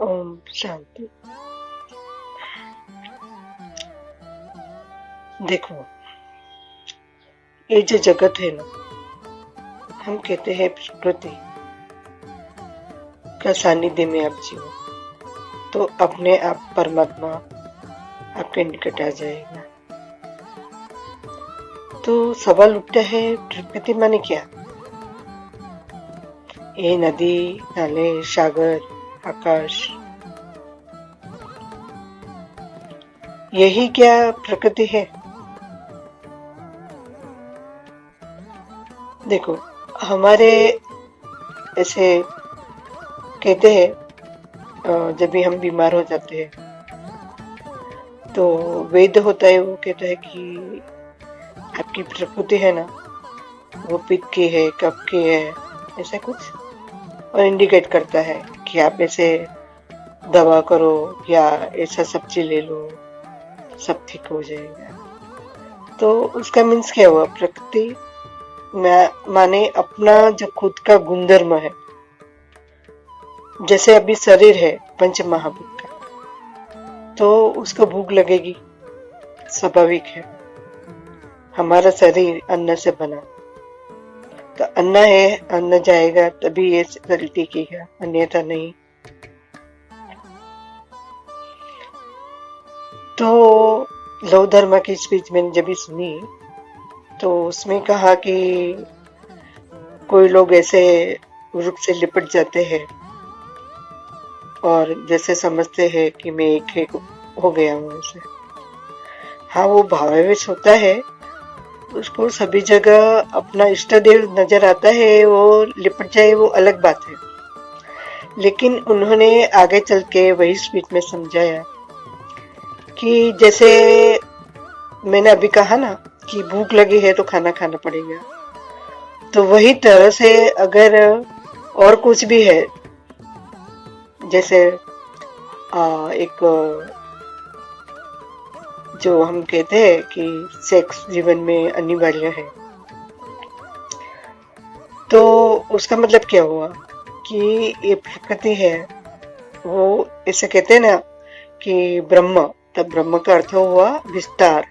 ओम शांति। देखो, ये जो जगत है ना, हम कहते हैं प्रकृति का सानिध्य में आप जियो तो अपने आप परमात्मा आपके निकट आ जाएगा। तो सवाल उठता है, प्रकृति माने क्या? ये नदी, नाले, सागर, आकाश, यही क्या प्रकृति है? देखो, हमारे ऐसे कहते हैं जब भी हम बीमार हो जाते हैं तो वैद्य होता है, वो कहता है कि आपकी प्रकृति है ना, वो पित्त की है, कफ की है, ऐसा कुछ, और इंडिकेट करता है कि आप ऐसे दवा करो या ऐसा सब्जी ले लो, सब ठीक हो जाएगा। तो उसका मीन्स क्या हुआ? प्रकृति माने अपना जो खुद का गुणधर्म है। जैसे अभी शरीर है पंच महाभूत का, तो उसको भूख लगेगी, स्वाभाविक है। हमारा शरीर अन्न से बना, तो अन्न है, अन्न जाएगा तभी ये शरीर टिकेगा, अन्यथा नहीं। तो लौ धर्म की स्पीच मैंने जब भी सुनी तो उसमें कहा कि कोई लोग ऐसे वृक्ष से लिपट जाते हैं और जैसे समझते हैं कि मैं एक हो गया हूँ ऐसे। हाँ, वो भावावेश होता है, उसको सभी जगह अपना इष्ट देव नजर आता है, वो लिपट जाए वो अलग बात है। लेकिन उन्होंने आगे चल के वही स्पीच में समझाया कि जैसे मैंने अभी कहा ना कि भूख लगी है तो खाना खाना पड़ेगा, तो वही तरह से अगर और कुछ भी है, जैसे एक जो हम कहते हैं कि सेक्स जीवन में अनिवार्य है, तो उसका मतलब क्या हुआ कि ये प्रकृति है, वो ऐसे कहते हैं ना कि ब्रह्म, तब ब्रह्म का अर्थ हुआ विस्तार,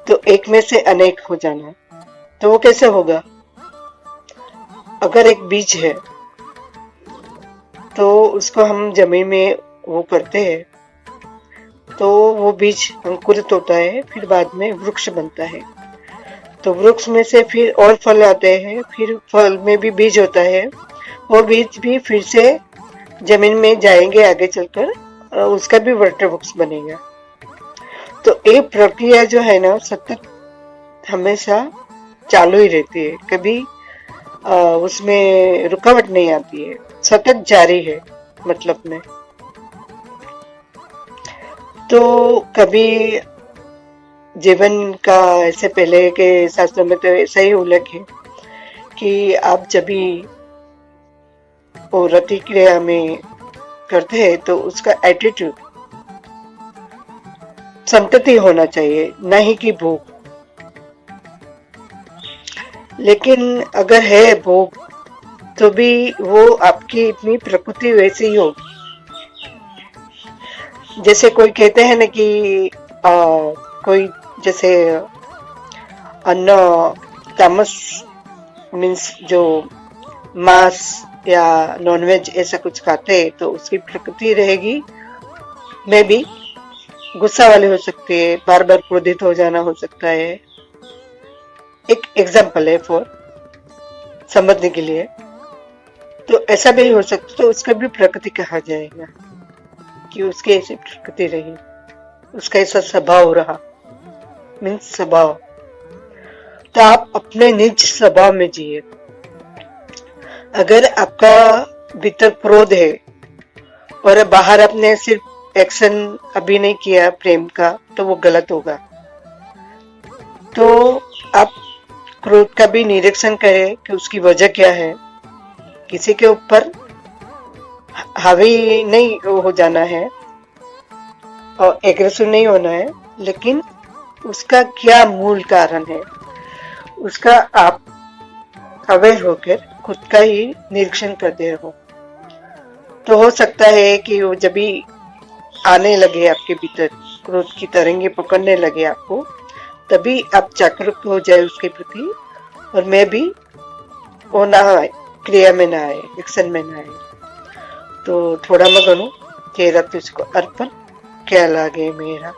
तो एक में से अनेक हो जाना। तो वो कैसे होगा? अगर एक बीज है तो उसको हम जमीन में वो करते हैं, तो वो बीज अंकुरित होता है, फिर बाद में वृक्ष बनता है। तो वृक्ष में से फिर और फल आते हैं, फिर फल में भी बीज होता है, वो बीज भी फिर से जमीन में जाएंगे आगे चलकर, उसका भी वृक्ष बनेगा। तो ये प्रक्रिया जो है ना, सतत हमेशा चालू ही रहती है, कभी उसमें रुकावट नहीं आती है, सतत जारी है मतलब में। तो कभी जीवन का ऐसे पहले के शास्त्रों में तो ऐसा ही उल्लेख है कि आप जब भी वो रति क्रिया में करते हैं तो उसका एटीट्यूड संतति होना चाहिए, नहीं कि भोग। लेकिन अगर है भोग तो भी वो आपकी इतनी प्रकृति वैसी ही होगी। जैसे कोई कहते हैं ना कि कोई जैसे अन्न तामस मीन्स जो मांस या नॉनवेज ऐसा कुछ खाते हैं तो उसकी प्रकृति रहेगी, में भी गुस्सा वाले हो सकते हैं, बार बार क्रोधित हो जाना हो सकता है। एक एग्जाम्पल है फॉर समझने के लिए। तो ऐसा भी हो सकता, तो उसका भी प्रकृति कहा जाएगा कि उसकी ऐसी प्रकृति रही, उसका ऐसा स्वभाव रहा, मीन्स स्वभाव। तो आप अपने निज स्वभाव में जिए। अगर आपका भीतर क्रोध है और बाहर आपने सिर्फ एक्शन अभी नहीं किया प्रेम का, तो वो गलत होगा। तो आप क्रोध का भी निरीक्षण करें कि उसकी वजह क्या है। किसी के ऊपर हावी नहीं हो जाना है और एग्रेसिव नहीं होना है, लेकिन उसका क्या मूल कारण है उसका आप अवेयर होकर खुद का ही निरीक्षण करते रहो। तो हो सकता है कि वो जब भी आने लगे आपके भीतर, क्रोध की तरंगे पकड़ने लगे आपको, तभी आप जागरूक हो जाए उसके प्रति, और मैं भी वो ना आए, क्रिया में ना आए, एक्शन में ना आए। तो थोड़ा मैं गणू केरा तुझको अर्पण, क्या लागे मेरा।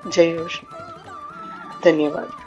जय हो, धन्यवाद।